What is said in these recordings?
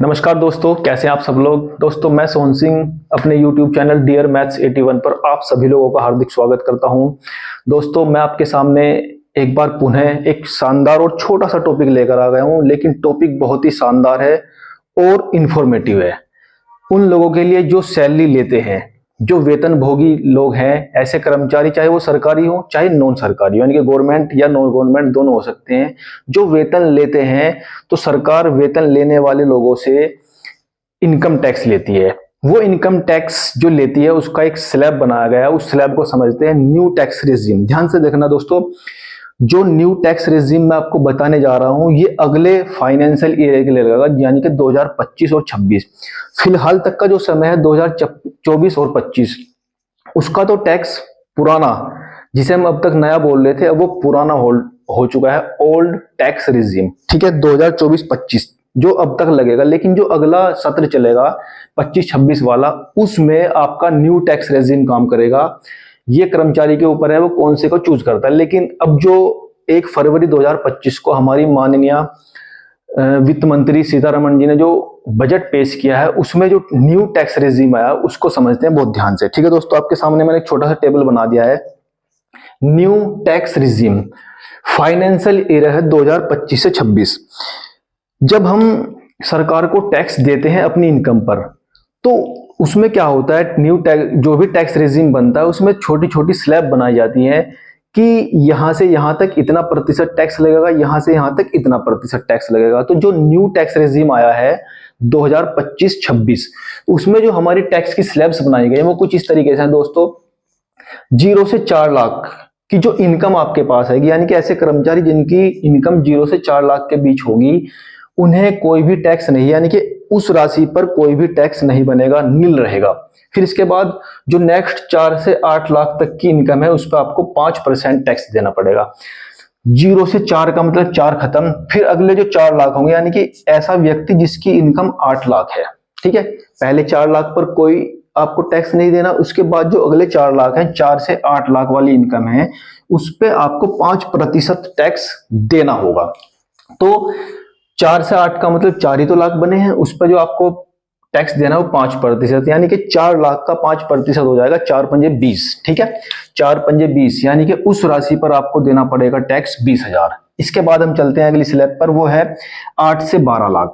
नमस्कार दोस्तों, कैसे हैं आप सब लोग। दोस्तों मैं सोहन सिंह अपने YouTube चैनल डियर मैथ्स 81 पर आप सभी लोगों का हार्दिक स्वागत करता हूं। दोस्तों मैं आपके सामने एक बार पुनः एक शानदार और छोटा सा टॉपिक लेकर आ गया हूं, लेकिन टॉपिक बहुत ही शानदार है और इंफॉर्मेटिव है उन लोगों के लिए जो सैलरी लेते हैं, जो वेतन भोगी लोग हैं। ऐसे कर्मचारी चाहे वो सरकारी हो चाहे नॉन सरकारी हो, यानी कि गवर्नमेंट या नॉन गवर्नमेंट दोनों हो सकते हैं, जो वेतन लेते हैं। तो सरकार वेतन लेने वाले लोगों से इनकम टैक्स लेती है। वो इनकम टैक्स जो लेती है उसका एक स्लैब बनाया गया है, उस स्लैब को समझते हैं न्यू टैक्स रेजिम। ध्यान से देखना दोस्तों, जो न्यू टैक्स रेजिम मैं आपको बताने जा रहा हूं ये अगले फाइनेंशियल ईयर के लिए लगेगा, यानी कि 2025 और 26। फिलहाल तक का जो समय है 2024 और 25, उसका तो टैक्स पुराना, जिसे हम अब तक नया बोल रहे थे, अब वो पुराना हो चुका है, ओल्ड टैक्स रेजिम। ठीक है, 2024-25 जो अब तक लगेगा, लेकिन जो अगला सत्र चलेगा 25-26 वाला, उसमें आपका न्यू टैक्स रेजिम काम करेगा। ये कर्मचारी के ऊपर है वो कौन से को चूज करता है। लेकिन अब जो 1 फरवरी 2025 को हमारी माननीय वित्त मंत्री सीतारमण जी ने जो बजट पेश किया है, उसमें जो न्यू टैक्स रेजिम आया उसको समझते हैं बहुत ध्यान से। ठीक है दोस्तों, आपके सामने मैंने एक छोटा सा टेबल बना दिया है। New tax regime financial year है 2025 से 26। जब हम सरकार को टैक्स देते हैं अपनी इनकम पर, तो उसमें क्या होता है, न्यू टैक्स जो भी टैक्स रेजिम बनता है उसमें छोटी छोटी स्लैब बनाई जाती हैं कि यहां से यहां तक इतना प्रतिशत टैक्स लगेगा, यहां से यहां तक इतना प्रतिशत टैक्स लगेगा। तो जो न्यू टैक्स रेजिम आया है 2025-26, उसमें जो हमारी टैक्स की स्लैब्स बनाई गई है वो कुछ इस तरीके से है दोस्तों। 0 से 4 लाख की जो इनकम आपके पास है, यानी कि ऐसे कर्मचारी जिनकी इनकम 0 से 4 लाख के बीच होगी, उन्हें कोई भी टैक्स नहीं, यानी कि उस राशि पर कोई भी टैक्स नहीं बनेगा, नील रहेगा। फिर इसके बाद जो नेक्स्ट 4 से 8 लाख तक की इनकम है उस पर आपको 5% टैक्स देना पड़ेगा। 0 से 4 का मतलब 4 खत्म। फिर अगले जो 4 लाख होंगे, यानी कि ऐसा व्यक्ति जिसकी इनकम 8 लाख है, ठीक है, पहले 4 लाख पर कोई आपको टैक्स नहीं देना। उसके बाद जो अगले 4 लाख हैं, 4 से 8 लाख वाली इनकम है, उस पर आपको 5% टैक्स देना होगा। तो 4 से 8 का मतलब 4 ही तो लाख बने हैं, उस पर जो आपको टैक्स देना हो 5%, यानी कि 4 लाख का 5% हो जाएगा 4 पंजे 20। ठीक है, 4 पंजे 20, यानी कि उस राशि पर आपको देना पड़ेगा टैक्स 20,000। इसके बाद हम चलते हैं अगली स्लैब पर, वो है 8 से 12 लाख।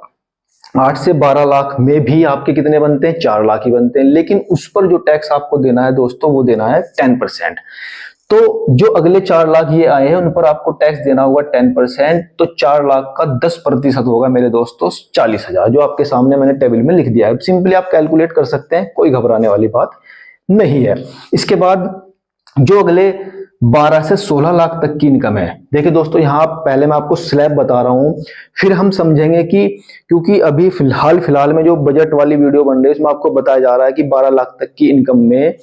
8 से 12 लाख में भी आपके कितने बनते हैं, 4 लाख ही बनते हैं, लेकिन उस पर जो टैक्स आपको देना है दोस्तों वो देना है 10%। तो जो अगले 4 लाख ये आए हैं उन पर आपको टैक्स देना होगा 10%। तो 4 लाख का 10% होगा मेरे दोस्तों 40,000, जो आपके सामने मैंने टेबल में लिख दिया है। सिंपली आप कैलकुलेट कर सकते हैं, कोई घबराने वाली बात नहीं है। इसके बाद जो अगले 12 से 16 लाख तक की इनकम है, देखिए दोस्तों यहाँ पहले मैं आपको स्लैब बता रहा हूं, फिर हम समझेंगे कि क्योंकि अभी फिलहाल में जो बजट वाली वीडियो बन रही है उसमें आपको बताया जा रहा है कि 12 लाख तक की इनकम में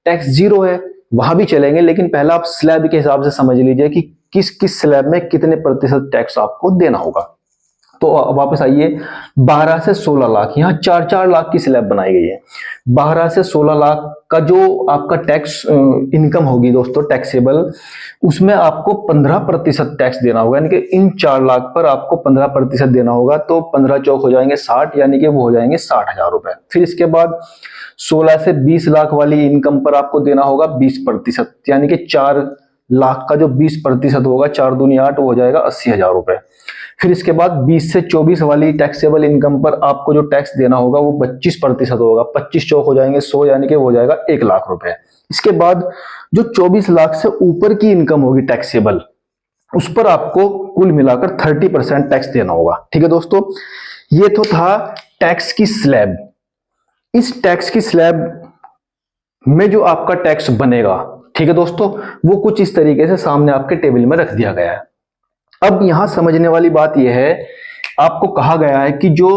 टैक्स 0 है, वहां भी चलेंगे। लेकिन पहला आप स्लैब के हिसाब से समझ लीजिए कि किस किस स्लैब में कितने प्रतिशत टैक्स आपको देना होगा। तो वापस आइए, 12 से 16 लाख, यहाँ 4-4 लाख की स्लैब बनाई गई है। 12 से 16 लाख का जो आपका टैक्स इनकम होगी दोस्तों टैक्सेबल, उसमें आपको 15% टैक्स देना होगा, यानी कि इन 4 लाख पर आपको 15% देना होगा। तो 15 चौक हो जाएंगे 60, यानी कि वो हो जाएंगे 60,000 रुपए। फिर इसके बाद 16 से 20 लाख वाली इनकम पर आपको देना होगा 20%, यानी कि 4 लाख का जो 20% होगा, 4 दूनी 8, वो हो जाएगा 80,000 रुपए। फिर इसके बाद 20 से 24 वाली टैक्सेबल इनकम पर आपको जो टैक्स देना होगा वो 25% होगा, 25 चौक हो जाएंगे 100, यानी कि वो हो जाएगा 1 लाख रुपए। इसके बाद जो 24 लाख से ऊपर की इनकम होगी टैक्सेबल, उस पर आपको कुल मिलाकर 30% टैक्स देना होगा। ठीक है दोस्तों, ये तो था टैक्स की स्लैब। इस टैक्स की स्लैब में जो आपका टैक्स बनेगा, ठीक है दोस्तों, वो कुछ इस तरीके से सामने आपके टेबल में रख दिया गया है। अब यहां समझने वाली बात यह है, आपको कहा गया है कि जो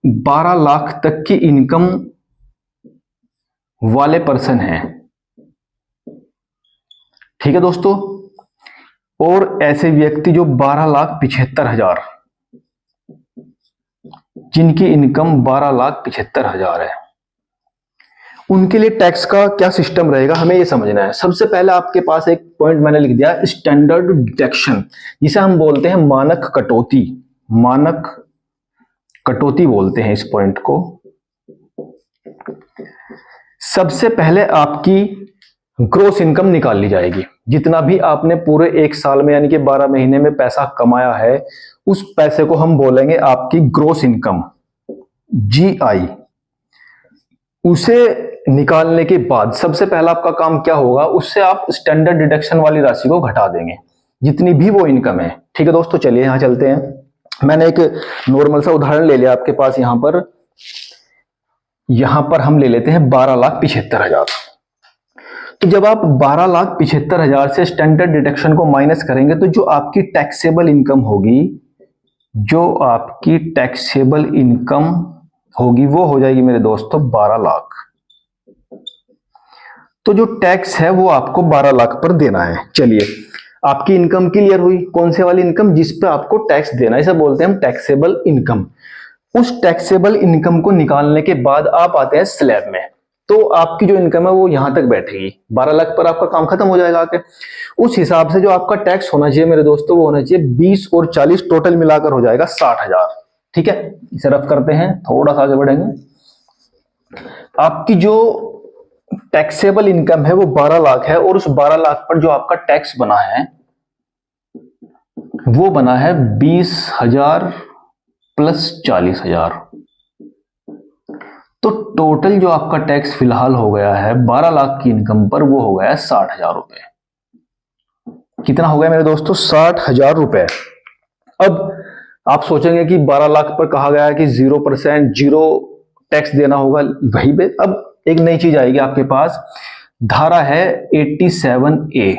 12 लाख तक की इनकम वाले पर्सन हैं, ठीक है दोस्तों, और ऐसे व्यक्ति जो 12,75,000, जिनकी इनकम 12,75,000 है, उनके लिए टैक्स का क्या सिस्टम रहेगा हमें ये समझना है। सबसे पहले आपके पास एक पॉइंट मैंने लिख दिया, स्टैंडर्ड डिडक्शन, जिसे हम बोलते हैं मानक कटौती। मानक कटौती बोलते हैं इस पॉइंट को। सबसे पहले आपकी ग्रोस इनकम निकाल ली जाएगी। जितना भी आपने पूरे एक साल में यानी कि 12 महीने में पैसा कमाया है, उस पैसे को हम बोलेंगे आपकी ग्रोस इनकम, GI। उसे निकालने के बाद सबसे पहला आपका काम क्या होगा, उससे आप स्टैंडर्ड डिडक्शन वाली राशि को घटा देंगे, जितनी भी वो इनकम है। ठीक है दोस्तों, चलिए यहां चलते हैं। मैंने एक नॉर्मल सा उदाहरण ले लिया आपके पास। यहां पर हम ले लेते हैं 12,75,000। तो जब आप 12,75,000 से स्टैंडर्ड डिडक्शन को माइनस करेंगे तो जो आपकी टैक्सेबल इनकम होगी, वो हो जाएगी मेरे दोस्तों 12 लाख। तो जो टैक्स है वो आपको 12 लाख पर देना है। चलिए, आपकी इनकम क्लियर हुई। कौन से वाली इनकम? जिस पे आपको टैक्स देना है, इसे बोलते हैं हम टैक्सेबल इनकम। उस टैक्सेबल इनकम को निकालने के बाद आप आते हैं स्लैब में। तो आपकी जो इनकम है वो यहां तक बैठेगी। 12 लाख पर आपका काम खत्म हो जाएगा आके। उस हिसाब से जो आपका टैक्स होना चाहिए मेरे दोस्तों, वो होना चाहिए 20 और 40 टोटल मिलाकर हो जाएगा 60,000। ठीक है, इसे रफ करते हैं, थोड़ा सा आगे बढ़ेंगे। आपकी जो टैक्सेबल इनकम है वो 12 लाख है, और उस 12 लाख पर जो आपका टैक्स बना है वो बना है 20,000 प्लस 40,000। तो टोटल जो आपका टैक्स फिलहाल हो गया है 12 लाख की इनकम पर, वो हो गया है 60,000 रुपए। कितना हो गया मेरे दोस्तों? 60,000 रुपए। अब आप सोचेंगे कि 12 लाख पर कहा गया है कि 0% जीरो टैक्स देना होगा। वही पे अब एक नई चीज आएगी आपके पास। धारा है 87A।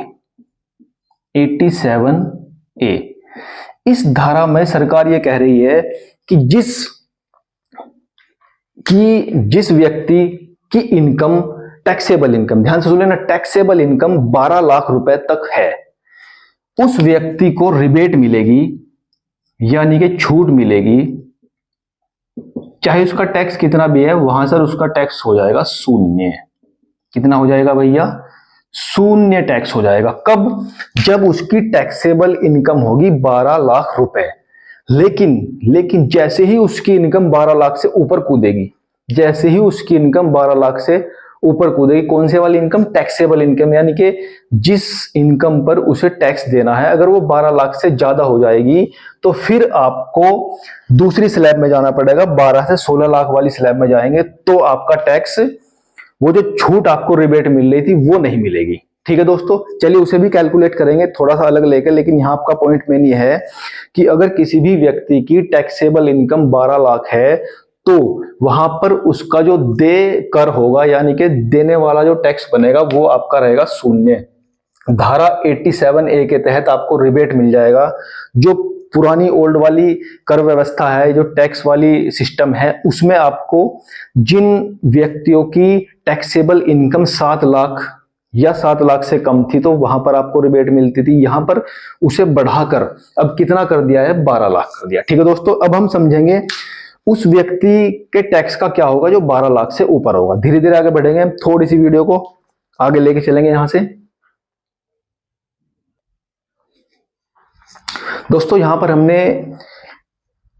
87A, इस धारा में सरकार ये कह रही है कि जिस व्यक्ति की इनकम, टैक्सेबल इनकम, ध्यान से सुन लेना, टैक्सेबल इनकम 12 लाख रुपए तक है, उस व्यक्ति को रिबेट मिलेगी, यानी कि छूट मिलेगी। चाहे उसका टैक्स कितना भी है, वहां से उसका टैक्स हो जाएगा शून्य। कितना हो जाएगा भैया? शून्य टैक्स हो जाएगा। कब? जब उसकी टैक्सेबल इनकम होगी 12 लाख रुपए। लेकिन जैसे ही उसकी इनकम 12 लाख से ऊपर कूदेगी, जैसे ही उसकी इनकम 12 लाख से ऊपर कूदेगी, कौन से वाली इनकम? टैक्सेबल इनकम, यानी कि जिस इनकम पर उसे टैक्स देना है, अगर वो 12 लाख से ज्यादा हो जाएगी तो फिर आपको दूसरी स्लैब में जाना पड़ेगा। 12 से 16 लाख वाली स्लैब में जाएंगे तो आपका टैक्स, वो जो छूट आपको रिबेट मिल रही थी, वो नहीं मिलेगी। ठीक है दोस्तों, चलिए उसे भी कैलकुलेट करेंगे थोड़ा सा अलग लेकर। लेकिन यहां आपका पॉइंट मेन ये है कि अगर किसी भी व्यक्ति की टैक्सेबल इनकम 12 लाख है तो वहां पर उसका जो दे कर होगा, यानी कि देने वाला जो टैक्स बनेगा, वो आपका रहेगा शून्य। धारा 87A के तहत आपको रिबेट मिल जाएगा। जो पुरानी ओल्ड वाली कर व्यवस्था है, जो टैक्स वाली सिस्टम है, उसमें आपको जिन व्यक्तियों की टैक्सेबल इनकम 7 लाख या 7 लाख से कम थी, तो वहां पर आपको रिबेट मिलती थी। यहां पर उसे बढ़ाकर अब कितना कर दिया है? 12 लाख कर दिया। ठीक है दोस्तों, अब हम समझेंगे उस व्यक्ति के टैक्स का क्या होगा जो 12 लाख से ऊपर होगा। धीरे धीरे आगे बढ़ेंगे, थोड़ी सी वीडियो को आगे लेके चलेंगे यहां से। दोस्तों, यहां पर हमने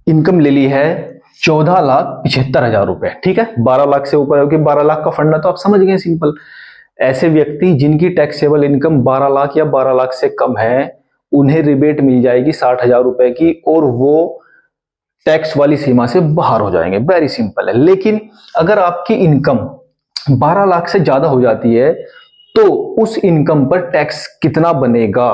इनकम ले ली है 14,75,000 रुपए। ठीक है, 12 लाख से ऊपर है, क्योंकि 12 लाख का फंडा तो आप समझ गए, सिंपल। ऐसे व्यक्ति जिनकी टैक्सेबल इनकम 12 लाख या 12 लाख से कम है, उन्हें रिबेट मिल जाएगी 60,000 रुपए की, और वो टैक्स वाली सीमा से बाहर हो जाएंगे। वेरी सिंपल है। लेकिन अगर आपकी इनकम 12 लाख से ज्यादा हो जाती है तो उस इनकम पर टैक्स कितना बनेगा?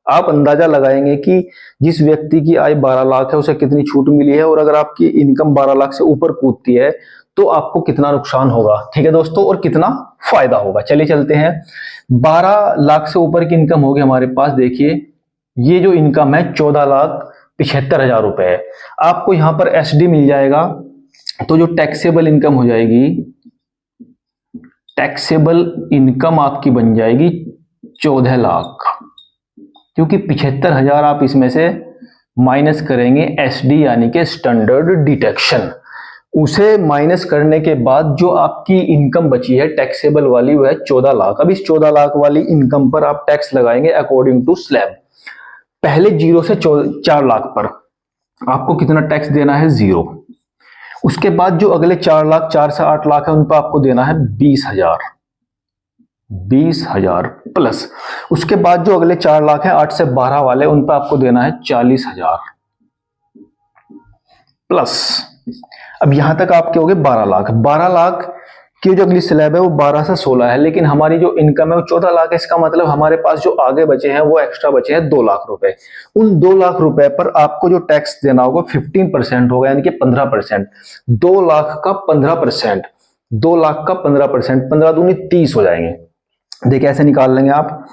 आप अंदाजा लगाएंगे कि जिस व्यक्ति की आय 12 लाख है उसे कितनी छूट मिली है, और अगर आपकी इनकम 12 लाख से ऊपर कूदती है तो आपको कितना नुकसान होगा। ठीक है दोस्तों, और कितना फायदा होगा। चलिए चलते हैं। 12 लाख से ऊपर की इनकम होगी हमारे पास। देखिए, ये जो इनकम है 14,75,000 रुपए है। आपको यहां पर एसडी मिल जाएगा, तो जो टैक्सेबल इनकम हो जाएगी, टैक्सेबल इनकम आपकी बन जाएगी 14 लाख, क्योंकि 75,000 आप इसमें से माइनस करेंगे एसडी, यानी कि स्टैंडर्ड डिडक्शन। उसे माइनस करने के बाद जो आपकी इनकम बची है टैक्सेबल वाली, वो है 14 लाख। अब इस 14 लाख वाली इनकम पर आप टैक्स लगाएंगे अकॉर्डिंग टू स्लैब। पहले 0 से 4 लाख पर आपको कितना टैक्स देना है? 0। उसके बाद जो अगले 4 लाख, 4 से 8 लाख है उन पर आपको देना है 20,000, 20,000 प्लस। उसके बाद जो अगले 4 लाख है 8 से 12 वाले, उन पर आपको देना है 40,000 प्लस। अब यहां तक आपके हो गए 12 लाख। 12 लाख की जो अगली स्लैब है वो 12 से 16 है, लेकिन हमारी जो इनकम है वो 14 लाख है। इसका मतलब हमारे पास जो आगे बचे हैं वो एक्स्ट्रा बचे हैं 2 लाख रुपए। उन 2 लाख रुपए पर आपको जो टैक्स देना होगा 15% होगा, यानी कि 15%। 2 लाख का 15%, 2 लाख का 15%, 15 दूनी 30 हो जाएंगे। देखिए ऐसे निकाल लेंगे आप,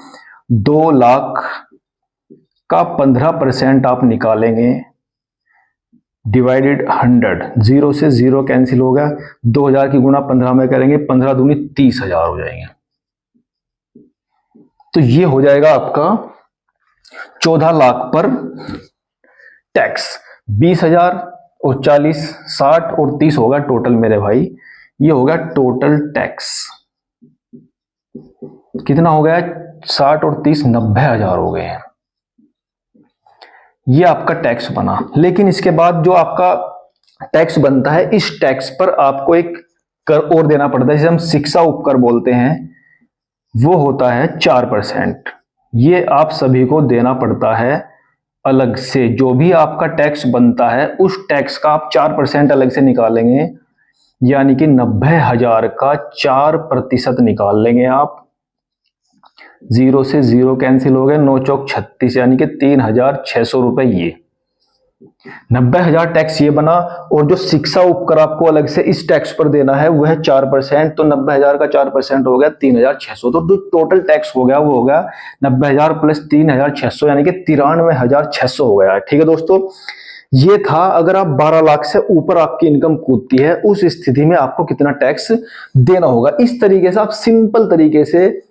2 लाख का 15% आप निकालेंगे डिवाइडेड 100, 0 से 0 कैंसिल हो गया, 2000 की गुणा 15 में करेंगे, 15 दूनी 30,000 हो जाएंगे। तो ये हो जाएगा आपका 14 लाख पर टैक्स। 20,000 और 40, 60 और 30 होगा टोटल मेरे भाई, ये होगा टोटल टैक्स। कितना हो गया? 60 और 30, 90,000 हो गए हैं। ये आपका टैक्स बना। लेकिन इसके बाद जो आपका टैक्स बनता है, इस टैक्स पर आपको एक कर और देना पड़ता है, जिसे हम शिक्षा उपकर बोलते हैं, वो होता है 4%। ये आप सभी को देना पड़ता है अलग से। जो भी आपका टैक्स बनता है उस टैक्स का आप 4% अलग से निकालेंगे, यानी कि 90,000 का 4% निकाल लेंगे आप। 0 से 0 कैंसिल हो गए, 9 चौक 36, यानी कि 3,600 रुपए। ये 90,000 टैक्स ये बना। और जो शिक्षा उपकर आपको अलग से इस टैक्स पर देना है वह है 4%, तो 90,000 का 4% हो गया 3,600। तो जो टोटल टैक्स हो गया वो हो गया 90,000 प्लस 3,600, यानी कि 93,600 हो गया। ठीक है दोस्तों, ये था अगर आप 12 लाख से ऊपर आपकी इनकम कूदती है, उस स्थिति में आपको कितना टैक्स देना होगा। इस तरीके से आप सिंपल तरीके से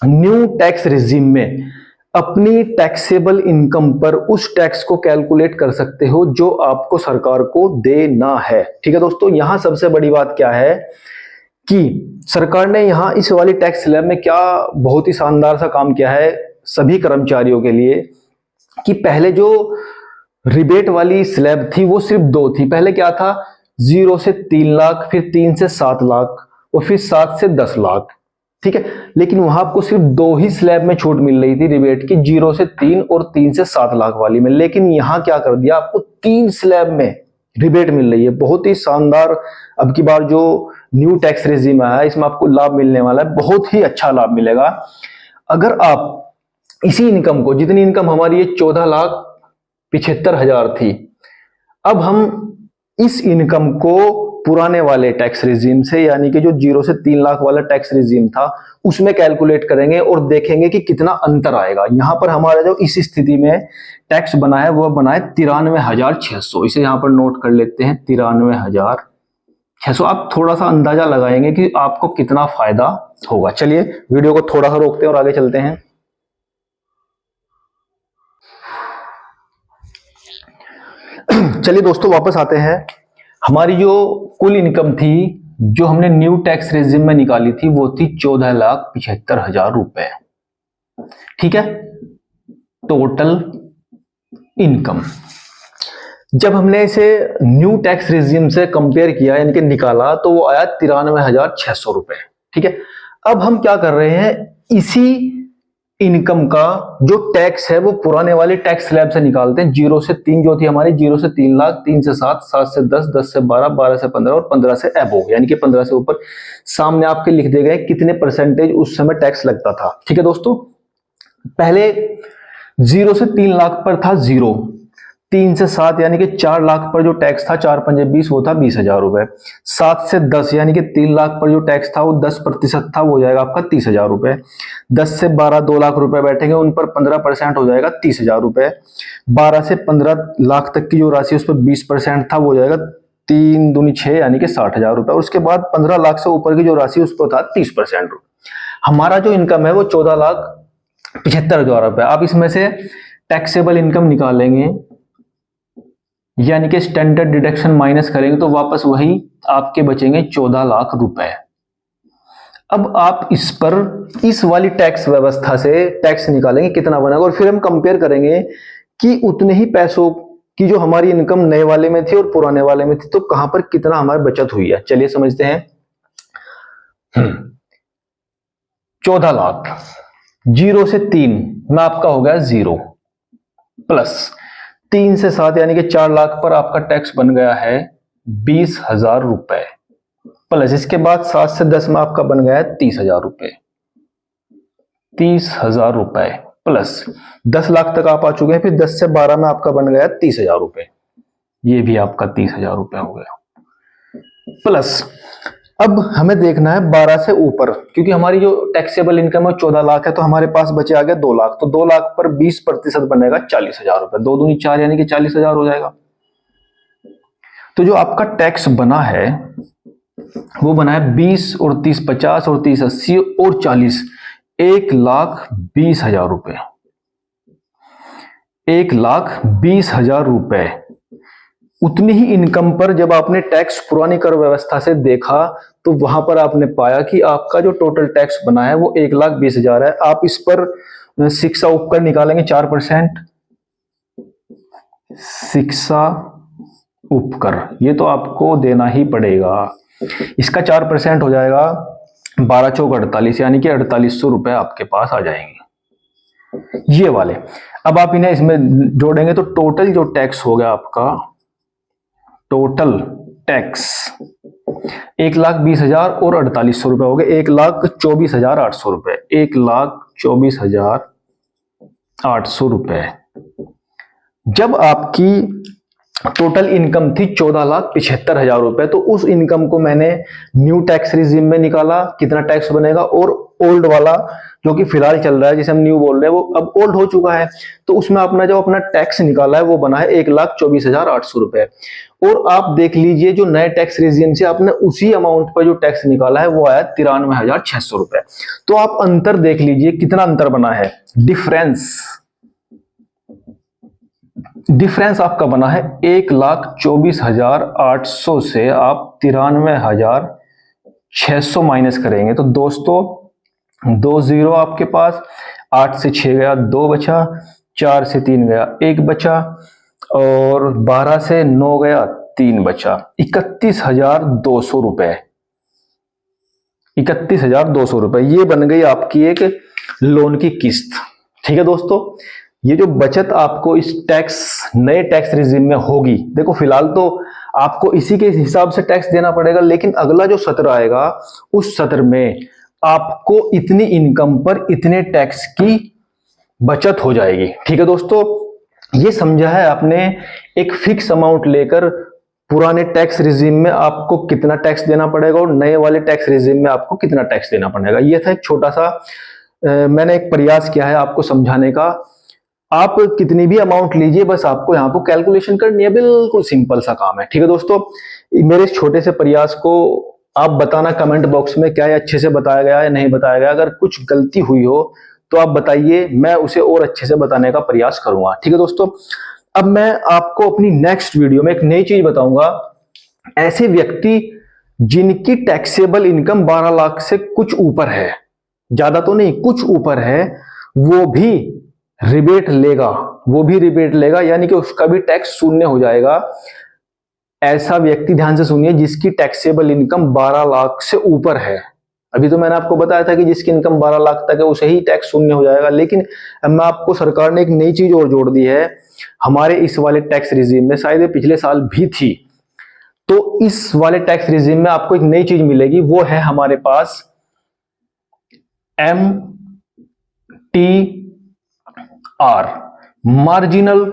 न्यू टैक्स रिजीम में अपनी टैक्सेबल इनकम पर उस टैक्स को कैलकुलेट कर सकते हो जो आपको सरकार को देना है। ठीक है दोस्तों, यहां सबसे बड़ी बात क्या है कि सरकार ने यहां इस वाली टैक्स स्लैब में क्या बहुत ही शानदार सा काम किया है सभी कर्मचारियों के लिए, कि पहले जो रिबेट वाली स्लैब थी वो सिर्फ 2 थी। पहले क्या था? 0 से 3 लाख, फिर 3 से 7 लाख और फिर 7 से 10 लाख। ठीक है, लेकिन वहां आपको सिर्फ 2 ही स्लैब में छूट मिल रही थी रिबेट की, 0 से 3 और 3 से 7 लाख वाली में। लेकिन यहां क्या कर दिया, आपको 3 स्लैब में रिबेट मिल रही है। बहुत ही शानदार अब की बार जो न्यू टैक्स रेजिम आया है इसमें आपको लाभ मिलने वाला है, बहुत ही अच्छा लाभ मिलेगा। अगर आप इसी इनकम को, जितनी इनकम हमारी ये 14,75,000 थी, अब हम इस इनकम को पुराने वाले टैक्स रिजीम से, यानी कि जो 0 से 3 लाख वाला टैक्स रिजीम था उसमें कैलकुलेट करेंगे और देखेंगे कि कितना अंतर आएगा। यहां पर हमारा जो इस स्थिति में टैक्स बना है वह बना है 93,600। इसे यहां पर नोट कर लेते हैं, 93,600। आप थोड़ा सा अंदाजा लगाएंगे कि आपको कितना फायदा होगा। चलिए वीडियो को थोड़ा सा रोकते हैं और आगे चलते हैं। चलिए दोस्तों वापस आते हैं। हमारी जो कुल इनकम थी जो हमने न्यू टैक्स रेजिम में निकाली थी वो थी 14,75,000 रुपए। ठीक है, टोटल इनकम। जब हमने इसे न्यू टैक्स रेजिम से कंपेयर किया यानी कि निकाला तो वो आया 93,600 रुपए। ठीक है, अब हम क्या कर रहे हैं, इसी इनकम का जो टैक्स है वो पुराने वाले टैक्स स्लैब से निकालते हैं। 0 से 3 जो थी हमारी, 0 से 3 लाख, 3 से 7, 7 से 10, 10 से 12, 12 से 15 और 15 से अबोव, यानी कि 15 से ऊपर। सामने आपके लिख दिए गए कितने परसेंटेज उस समय टैक्स लगता था। ठीक है दोस्तों, पहले 0 से 3 लाख पर था 0, 3 से 7 यानी कि 4 लाख पर जो टैक्स था, 4 पंजे 20, वो था 20,000 रुपए। 7 से 10 यानी कि 3 लाख पर जो टैक्स था वो 10% था, वो हो जाएगा आपका 30,000 रुपए। 10 से 12 2 लाख रुपए बैठेंगे, उन पर 15% हो जाएगा 30,000 रुपए। 12 से 15 लाख तक की जो राशि उस पर 20% था, वो हो जाएगा 3 दूनी 6 यानी कि 60,000 रुपए। और उसके बाद 15 लाख से ऊपर की जो राशि उस पर था 30%। हमारा जो इनकम है वो 14,75,000 रुपए। आप इसमें से टैक्सेबल इनकम निकालेंगे यानी कि स्टैंडर्ड डिडक्शन माइनस करेंगे तो वापस वही आपके बचेंगे 14 लाख रुपए। अब आप इस पर इस वाली टैक्स व्यवस्था से टैक्स निकालेंगे कितना बनेगा, और फिर हम कंपेयर करेंगे कि उतने ही पैसों कि जो हमारी इनकम नए वाले में थी और पुराने वाले में थी, तो कहां पर कितना हमारी बचत हुई है। चलिए समझते हैं। 14 लाख, 0 से 3 में आपका हो गया 0, प्लस 3 से 7 यानी कि 4 लाख पर आपका टैक्स बन गया है 20,000 रुपए, प्लस इसके बाद 7 से 10 में आपका बन गया है 30,000 रुपए, 30,000 रुपए, प्लस 10 लाख तक आप आ चुके हैं, फिर 10 से 12 में आपका बन गया 30,000 रुपए, ये भी आपका 30,000 रुपए हो गया, प्लस अब हमें देखना है 12 से ऊपर, क्योंकि हमारी जो टैक्सेबल इनकम है 14 लाख है, तो हमारे पास बचे आ गए 2 लाख, तो 2 लाख पर 20% बनेगा 40,000 रुपए, 2 दूनी 4 यानी कि 40,000 हो जाएगा। तो जो आपका टैक्स बना है वो बना है 20 और 30 50 और 30 80 और 40, 1,20,000 रुपए, 1,20,000 रुपए। उतनी ही इनकम पर जब आपने टैक्स पुरानी कर व्यवस्था से देखा तो वहां पर आपने पाया कि आपका जो टोटल टैक्स बना है वो 1,20,000 है। आप इस पर शिक्षा उपकर निकालेंगे 4%, शिक्षा उपकर ये तो आपको देना ही पड़ेगा, इसका 4% हो जाएगा 12 चौक 48, यानी कि 4800 रुपए आपके पास आ जाएंगे ये वाले। अब आप इन्हें इसमें जोड़ेंगे तो टोटल जो टैक्स हो गया आपका, टोटल टैक्स 1,20,000 और 4800 रुपए हो गए, 1,24,800 रुपए, 1,24,800 रुपए। जब आपकी टोटल इनकम थी 14,75,000 रुपए, तो उस इनकम को मैंने न्यू टैक्स रिजीम में निकाला, कितना टैक्स बनेगा, और ओल्ड वाला जो कि फिलहाल चल रहा है जिसे हम न्यू बोल रहे हैं वो अब ओल्ड हो चुका है, तो उसमें अपना जो अपना टैक्स निकाला है वो बना है 1,24,800 रुपए। और आप देख लीजिए जो नए टैक्स रिजीम से आपने उसी अमाउंट पर जो टैक्स निकाला है वो आया 93,600 रुपए। तो आप अंतर देख लीजिए कितना अंतर बना है, डिफरेंस आपका बना है 1,24,800 से आप 93,600 माइनस करेंगे तो दोस्तों 2 0 आपके पास, 8 से 6 गया 2 बचा, 4 से 3 गया 1 बचा, और 12 से 9 गया 3 बचा, 31,200 रुपए, 31,200 रुपए ये बन गई आपकी एक लोन की किस्त। ठीक है दोस्तों, ये जो बचत आपको इस नए टैक्स रिजीम में होगी, देखो फिलहाल तो आपको इसी के हिसाब से टैक्स देना पड़ेगा, लेकिन अगला जो सत्र आएगा उस सत्र में आपको इतनी इनकम पर इतने टैक्स की बचत हो जाएगी। ठीक है दोस्तों, ये समझा है आपने, एक फिक्स अमाउंट लेकर पुराने टैक्स रिजीम में आपको कितना टैक्स देना पड़ेगा और नए वाले टैक्स रिजीम में आपको कितना टैक्स देना पड़ेगा। ये था एक छोटा सा मैंने एक प्रयास किया है आपको समझाने का। आप कितनी भी अमाउंट लीजिए, बस आपको यहाँ पर कैलकुलेशन करनी है, बिल्कुल सिंपल सा काम है। ठीक है दोस्तों, मेरे इस छोटे से प्रयास को आप बताना कमेंट बॉक्स में क्या है अच्छे से बताया गया है नहीं बताया गया। अगर कुछ गलती हुई हो तो आप बताइए, मैं उसे और अच्छे से बताने का प्रयास करूंगा। ठीक है दोस्तों, अब मैं आपको अपनी नेक्स्ट वीडियो में एक नई चीज बताऊंगा। ऐसे व्यक्ति जिनकी टैक्सेबल इनकम 12 लाख से कुछ ऊपर है, ज्यादा तो नहीं कुछ ऊपर है, वो भी रिबेट लेगा, यानी कि उसका भी टैक्स शून्य हो जाएगा। ऐसा व्यक्ति ध्यान से सुनिए जिसकी टैक्सेबल इनकम 12 लाख से ऊपर है। अभी तो मैंने आपको बताया था कि जिसकी इनकम 12 लाख तक है उसे ही टैक्स शून्य हो जाएगा, लेकिन अब मैं आपको सरकार ने एक नई चीज और जोड़ दी है हमारे इस वाले टैक्स रिजीम में, शायद ये पिछले साल भी थी। तो इस वाले टैक्स रिजीम में आपको एक नई चीज मिलेगी, वो है हमारे पास MTR, मार्जिनल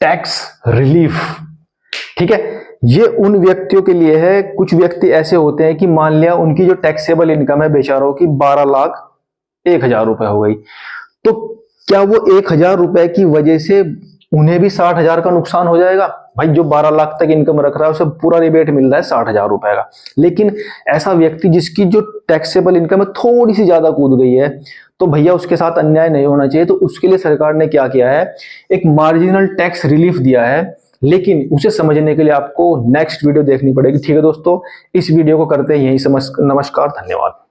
टैक्स रिलीफ। ठीक है, ये उन व्यक्तियों के लिए है, कुछ व्यक्ति ऐसे होते हैं कि मान लिया उनकी जो टैक्सेबल इनकम है बेचारों की 12,01,000 रुपए हो गई, तो क्या वो 1,000 रुपए की वजह से उन्हें भी 60,000 का नुकसान हो जाएगा? भाई जो 12 लाख तक इनकम रख रहा है उसे पूरा रिबेट मिल रहा है 60,000 रुपए का, लेकिन ऐसा व्यक्ति जिसकी जो टैक्सेबल इनकम है थोड़ी सी ज्यादा कूद गई है, तो भैया उसके साथ अन्याय नहीं होना चाहिए। तो उसके लिए सरकार ने क्या किया है, एक मार्जिनल टैक्स रिलीफ दिया है, लेकिन उसे समझने के लिए आपको नेक्स्ट वीडियो देखनी पड़ेगी। ठीक है दोस्तों, इस वीडियो को करते हैं यहीं नमस्कार, धन्यवाद।